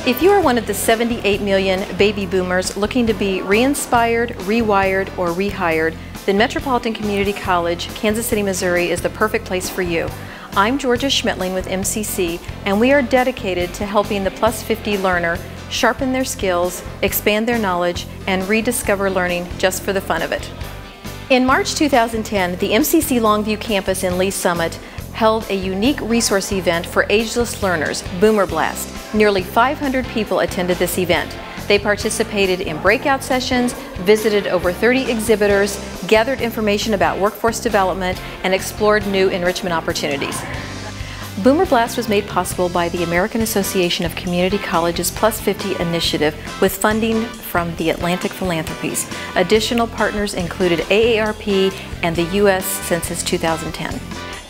If you are one of the 78 million baby boomers looking to be re-inspired, rewired, or rehired, then Metropolitan Community College, Kansas City, Missouri is the perfect place for you. I'm Georgia Schmetling with MCC, and we are dedicated to helping the plus 50 learner sharpen their skills, expand their knowledge, and rediscover learning just for the fun of it. In March 2010, the MCC Longview campus in Lee Summit held a unique resource event for ageless learners, Boomer Blast. Nearly 500 people attended this event. They participated in breakout sessions, visited over 30 exhibitors, gathered information about workforce development, and explored new enrichment opportunities. Boomer Blast was made possible by the American Association of Community Colleges Plus 50 initiative with funding from the Atlantic Philanthropies. Additional partners included AARP and the U.S. Census 2010.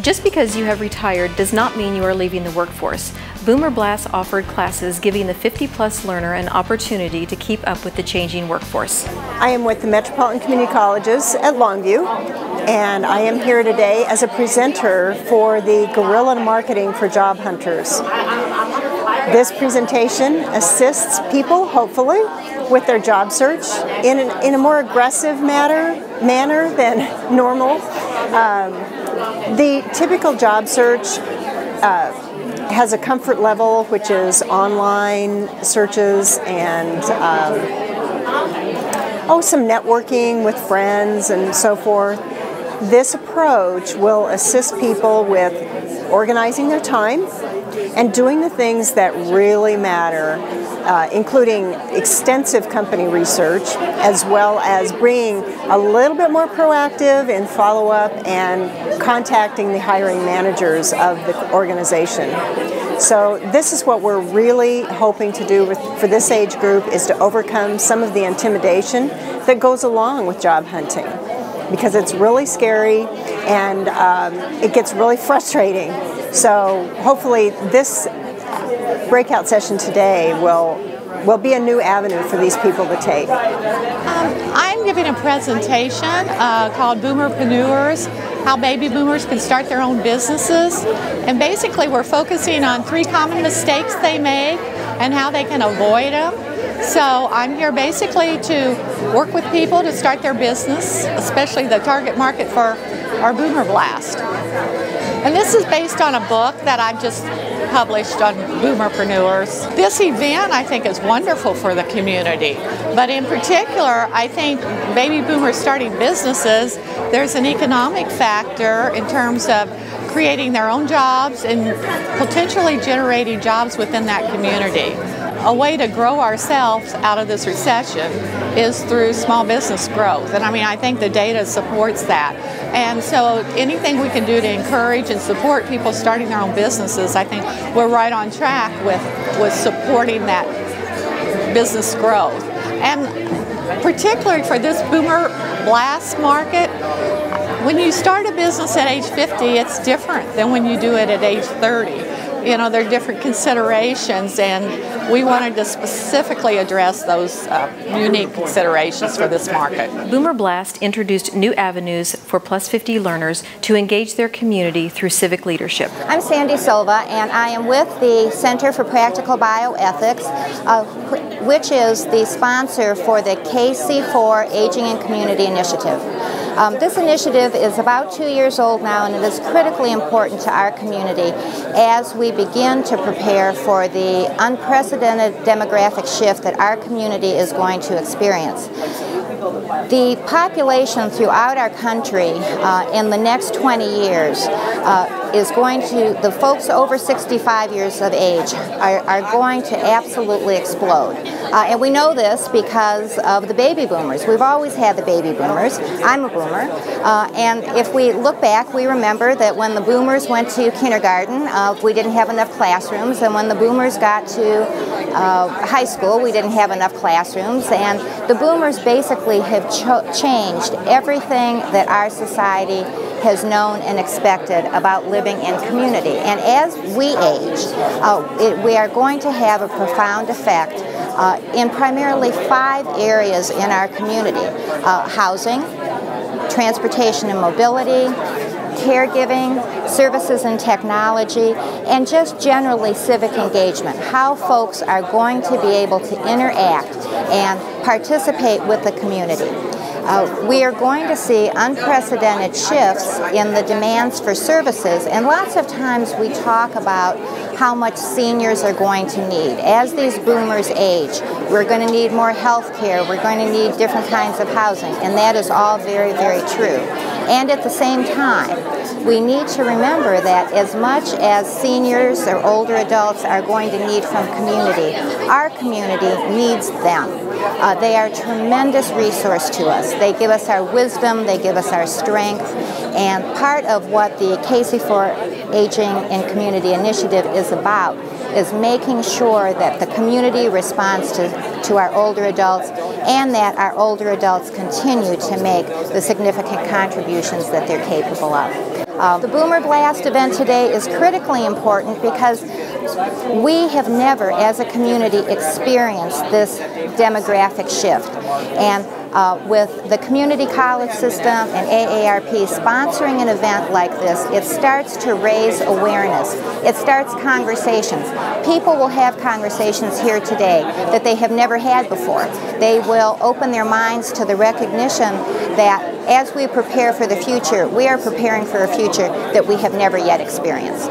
Just because you have retired does not mean you are leaving the workforce. Boomer Blast offered classes giving the 50-plus learner an opportunity to keep up with the changing workforce. I am with the Metropolitan Community Colleges at Longview, and I am here today as a presenter for the Guerrilla Marketing for Job Hunters. This presentation assists people, hopefully, with their job search in a more aggressive manner than normal. The typical job search has a comfort level, which is online searches and some networking with friends and so forth. This approach will assist people with organizing their time and doing the things that really matter, including extensive company research, as well as being a little bit more proactive in follow-up and contacting the hiring managers of the organization. So this is what we're really hoping to do for this age group, is to overcome some of the intimidation that goes along with job hunting, because it's really scary and it gets really frustrating. So hopefully this breakout session today will be a new avenue for these people to take. I'm giving a presentation called Boomerpreneurs, how baby boomers can start their own businesses. And basically we're focusing on 3 common mistakes they make and how they can avoid them. So I'm here basically to work with people to start their business, especially the target market for our Boomer Blast. And this is based on a book that I've just published on Boomerpreneurs. This event, I think, is wonderful for the community. But in particular, I think baby boomers starting businesses, there's an economic factor in terms of creating their own jobs and potentially generating jobs within that community. A way to grow ourselves out of this recession is through small business growth. And I mean, I think the data supports that. And so anything we can do to encourage and support people starting their own businesses, I think we're right on track with supporting that business growth. And particularly for this Boomer Blast market, when you start a business at age 50, it's different than when you do it at age 30. You know, there are different considerations, and we wanted to specifically address those unique considerations for this market. Boomer Blast introduced new avenues for plus 50 learners to engage their community through civic leadership. I'm Sandy Silva, and I am with the Center for Practical Bioethics, which is the sponsor for the KC4 Aging and Community Initiative. This initiative is about 2 years old now, and it is critically important to our community as we begin to prepare for the unprecedented demographic shift that our community is going to experience. The population throughout our country in the next 20 years is going to, the folks over 65 years of age are going to absolutely explode. And we know this because of the baby boomers. We've always had the baby boomers. I'm a boomer. And if we look back, we remember that when the boomers went to kindergarten, we didn't have enough classrooms. And when the boomers got to high school, we didn't have enough classrooms. And the boomers basically have changed everything that our society has known and expected about living in community. And as we age, we are going to have a profound effect in primarily 5 areas in our community: housing, transportation and mobility, caregiving, services and technology, and just generally civic engagement, how folks are going to be able to interact and participate with the community. We are going to see unprecedented shifts in the demands for services, and lots of times we talk about how much seniors are going to need. As these boomers age, we're going to need more health care, we're going to need different kinds of housing, and that is all very, very true. And at the same time, we need to remember that as much as seniors or older adults are going to need from community, our community needs them. They are a tremendous resource to us. They give us our wisdom, they give us our strength, and part of what the KC4 Aging and Community Initiative is about is making sure that the community responds to our older adults, and that our older adults continue to make the significant contributions that they're capable of. The Boomer Blast event today is critically important because we have never, as a community, experienced this demographic shift. And with the community college system and AARP sponsoring an event like this, it starts to raise awareness. It starts conversations. People will have conversations here today that they have never had before. They will open their minds to the recognition that as we prepare for the future, we are preparing for a future that we have never yet experienced.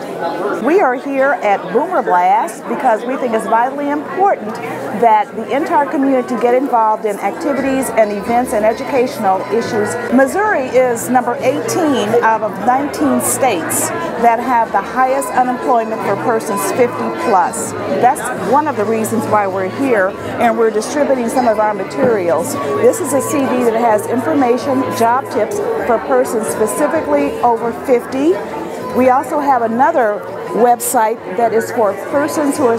We are here at Boomer Blast because we think it's vitally important that the entire community get involved in activities and events and educational issues. Missouri is number 18 out of 19 states that have the highest unemployment for persons 50 plus. That's one of the reasons why we're here, and we're distributing some of our materials. This is a CD that has information, job tips for persons specifically over 50. We also have another website that is for persons who are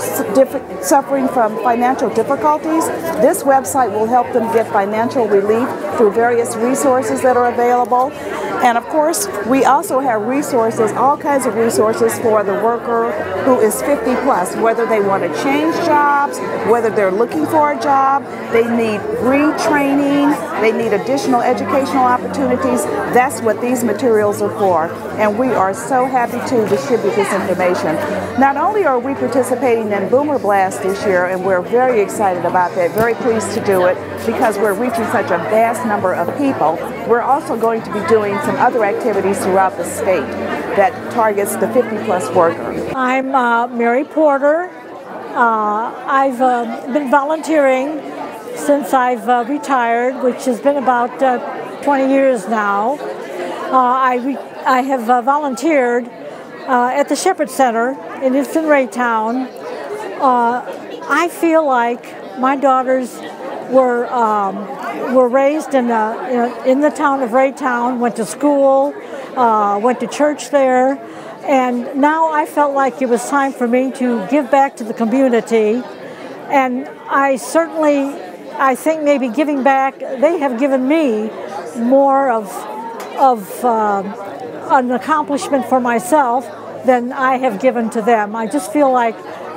suffering from financial difficulties. This website will help them get financial relief through various resources that are available. And of course, we also have resources, all kinds of resources for the worker who is 50 plus, whether they want to change jobs, whether they're looking for a job, they need retraining, they need additional educational opportunities. That's what these materials are for. And we are so happy to distribute this information. Not only are we participating in Boomer Blast this year, and we're very excited about that, very pleased to do it because we're reaching such a vast number of people, we're also going to be doing some other activities throughout the state that targets the 50 plus worker. I'm Mary Porter. I've been volunteering since I've retired, which has been about 20 years now. I have volunteered at the Shepherd Center in Raytown. I feel like my daughters were raised in the town of Raytown, went to school, went to church there, and now I felt like it was time for me to give back to the community. And I think maybe giving back, they have given me more of an accomplishment for myself than I have given to them. I just feel like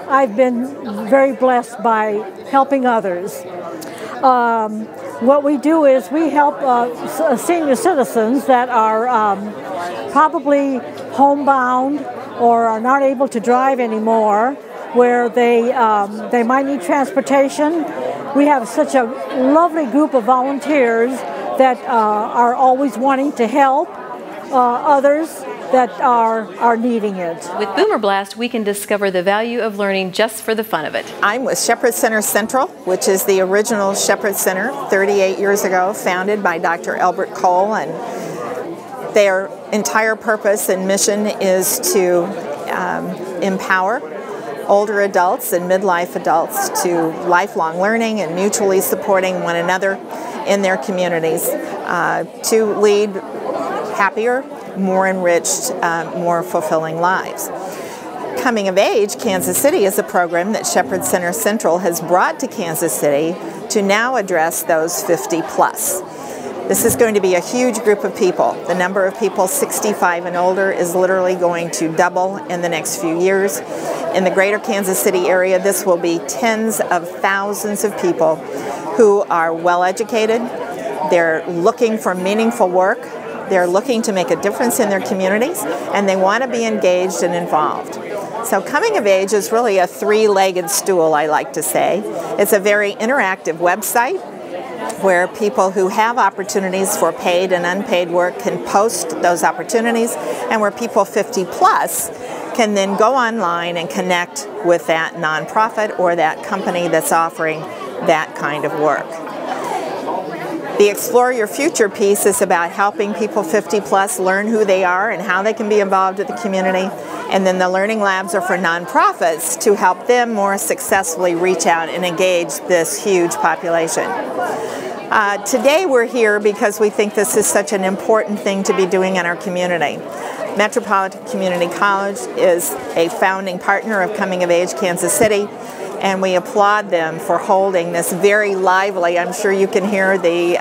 I've been very blessed by helping others. What we do is we help senior citizens that are probably homebound or are not able to drive anymore, where they might need transportation. We have such a lovely group of volunteers that are always wanting to help others that are needing it. With Boomer Blast, we can discover the value of learning just for the fun of it. I'm with Shepherd Center Central, which is the original Shepherd Center, 38 years ago, founded by Dr. Albert Cole, and their entire purpose and mission is to empower older adults and midlife adults to lifelong learning and mutually supporting one another in their communities to lead happier, more enriched, more fulfilling lives. Coming of Age Kansas City is a program that Shepherd Center Central has brought to Kansas City to now address those 50 plus. This is going to be a huge group of people. The number of people 65 and older is literally going to double in the next few years. In the greater Kansas City area, this will be tens of thousands of people who are well educated, they're looking for meaningful work, They're looking to make a difference in their communities, and they want to be engaged and involved. So Coming of Age is really a three-legged stool, I like to say. It's a very interactive website where people who have opportunities for paid and unpaid work can post those opportunities, and where people 50 plus can then go online and connect with that nonprofit or that company that's offering that kind of work. The Explore Your Future piece is about helping people 50 plus learn who they are and how they can be involved with the community. And then the Learning Labs are for nonprofits to help them more successfully reach out and engage this huge population. Today we're here because we think this is such an important thing to be doing in our community. Metropolitan Community College is a founding partner of Coming of Age Kansas City, and we applaud them for holding this very lively, I'm sure you can hear the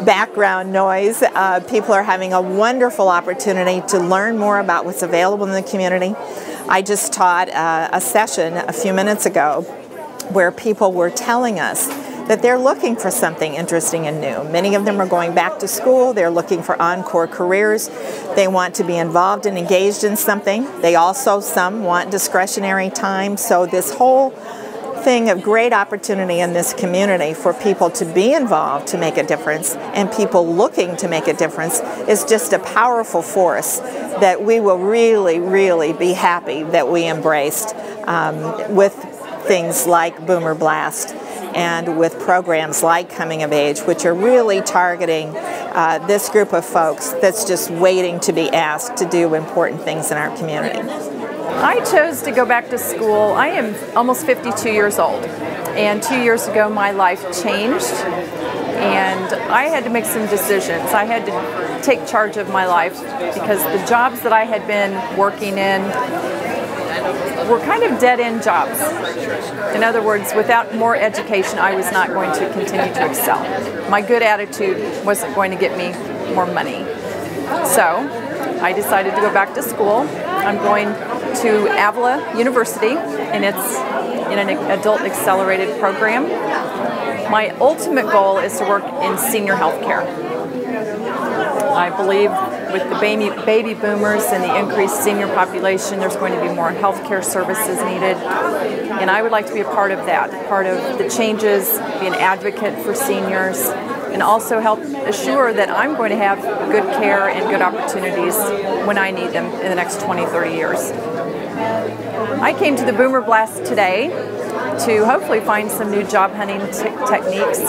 background noise. People are having a wonderful opportunity to learn more about what's available in the community. I just taught a session a few minutes ago where people were telling us that they're looking for something interesting and new. Many of them are going back to school. They're looking for encore careers. They want to be involved and engaged in something. They also, some want discretionary time. So this whole thing of great opportunity in this community for people to be involved to make a difference, and people looking to make a difference, is just a powerful force that we will really, really be happy that we embraced with things like Boomer Blast and with programs like Coming of Age, which are really targeting this group of folks that's just waiting to be asked to do important things in our community. I chose to go back to school. I am almost 52 years old, and 2 years ago my life changed, and I had to make some decisions. I had to take charge of my life because the jobs that I had been working in were kind of dead-end jobs. In other words, without more education, I was not going to continue to excel. My good attitude wasn't going to get me more money. So I decided to go back to school. I'm going to Avila University, and it's in an adult accelerated program. My ultimate goal is to work in senior health care. I believe with the baby boomers and the increased senior population, there's going to be more healthcare services needed, and I would like to be a part of that, part of the changes, be an advocate for seniors, and also help assure that I'm going to have good care and good opportunities when I need them in the next 20, 30 years. I came to the Boomer Blast today to hopefully find some new job hunting techniques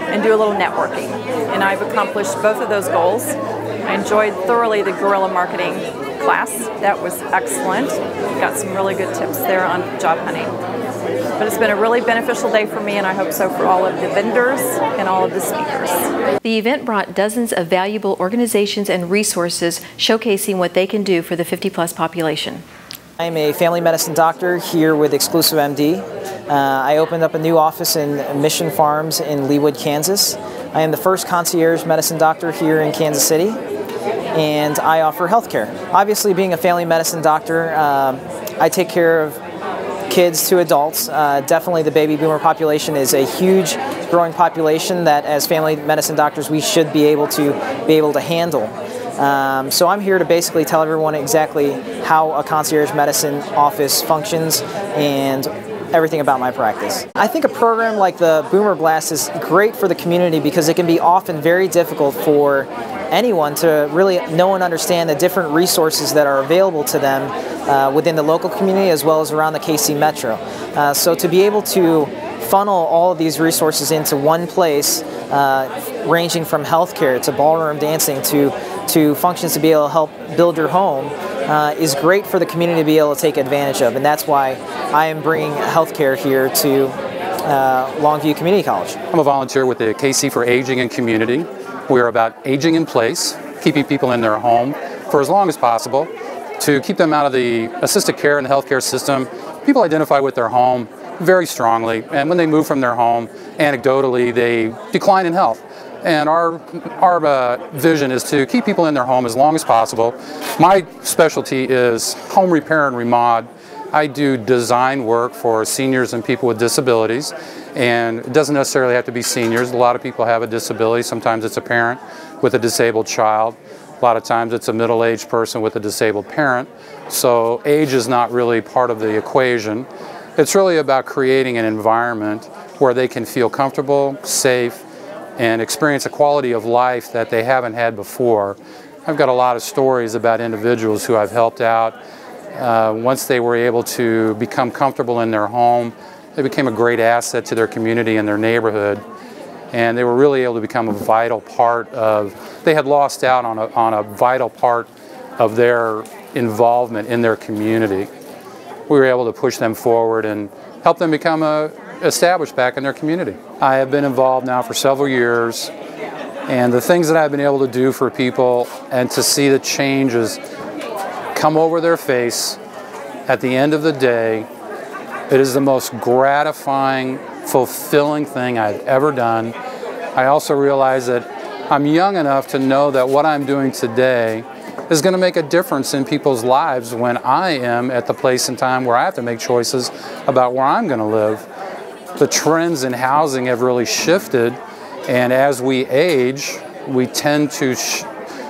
and do a little networking, and I've accomplished both of those goals. I enjoyed thoroughly the guerrilla marketing class. That was excellent. Got some really good tips there on job hunting. But it's been a really beneficial day for me, and I hope so for all of the vendors and all of the speakers. The event brought dozens of valuable organizations and resources showcasing what they can do for the 50-plus population. I'm a family medicine doctor here with Exclusive MD. I opened up a new office in Mission Farms in Leawood, Kansas. I am the first concierge medicine doctor here in Kansas City, and I offer healthcare. Obviously, being a family medicine doctor, I take care of kids to adults. Definitely the baby boomer population is a huge growing population that as family medicine doctors we should be able to handle. So I'm here to basically tell everyone exactly how a concierge medicine office functions and everything about my practice. I think a program like the Boomer Blast is great for the community because it can be often very difficult for anyone to really know and understand the different resources that are available to them within the local community as well as around the KC Metro. So to be able to funnel all of these resources into one place, ranging from healthcare to ballroom dancing to functions to be able to help build your home, is great for the community to be able to take advantage of, and that's why I am bringing healthcare here to Longview Community College. I'm a volunteer with the KC for Aging and Community. We're about aging in place, keeping people in their home for as long as possible, to keep them out of the assisted care and the healthcare system. People identify with their home very strongly, and when they move from their home, anecdotally, they decline in health. And our vision is to keep people in their home as long as possible. My specialty is home repair and remod. I do design work for seniors and people with disabilities, and it doesn't necessarily have to be seniors. A lot of people have a disability. Sometimes it's a parent with a disabled child. A lot of times it's a middle-aged person with a disabled parent, so age is not really part of the equation. It's really about creating an environment where they can feel comfortable, safe, and experience a quality of life that they haven't had before. I've got a lot of stories about individuals who I've helped out. Once they were able to become comfortable in their home, they became a great asset to their community and their neighborhood. And they were really able to become a vital part of, they had lost out on a vital part of their involvement in their community. We were able to push them forward and help them become established back in their community. I have been involved now for several years, and the things that I've been able to do for people and to see the changes come over their face at the end of the day, it is the most gratifying, fulfilling thing I've ever done. I also realize that I'm young enough to know that what I'm doing today is going to make a difference in people's lives when I am at the place and time where I have to make choices about where I'm going to live. The trends in housing have really shifted, and as we age, we tend to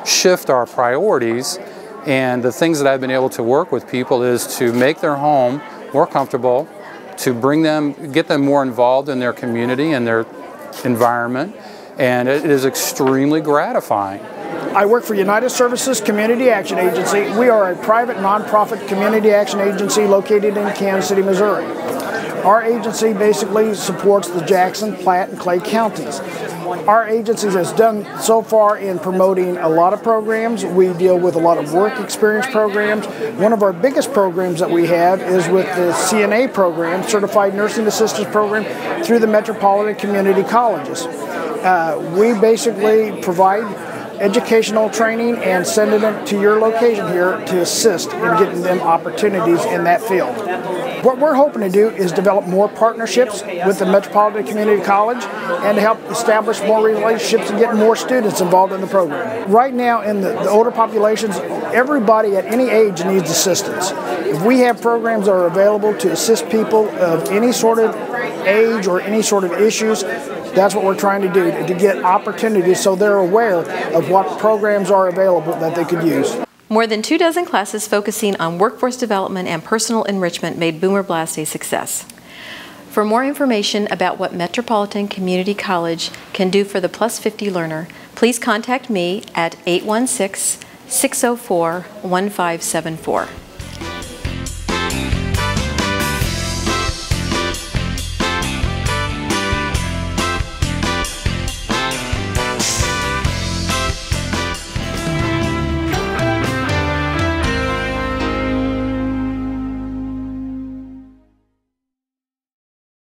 shift our priorities, and the things that I've been able to work with people is to make their home more comfortable, to get them more involved in their community and their environment, and it is extremely gratifying. I work for United Services Community Action Agency. We are a private nonprofit community action agency located in Kansas City, Missouri. Our agency basically supports the Jackson, Platte, and Clay counties. Our agency has done so far in promoting a lot of programs. We deal with a lot of work experience programs. One of our biggest programs that we have is with the CNA program, Certified Nursing Assistance Program, through the Metropolitan Community Colleges. We basically provide educational training and sending them to your location here to assist in getting them opportunities in that field. What we're hoping to do is develop more partnerships with the Metropolitan Community College and to help establish more relationships and get more students involved in the program. Right now in the older populations, everybody at any age needs assistance. If we have programs that are available to assist people of any sort of age or any sort of issues, that's what we're trying to do, to get opportunities so they're aware of what programs are available that they could use. More than 24 classes focusing on workforce development and personal enrichment made Boomer Blast a success. For more information about what Metropolitan Community College can do for the Plus 50 learner, please contact me at 816-604-1574.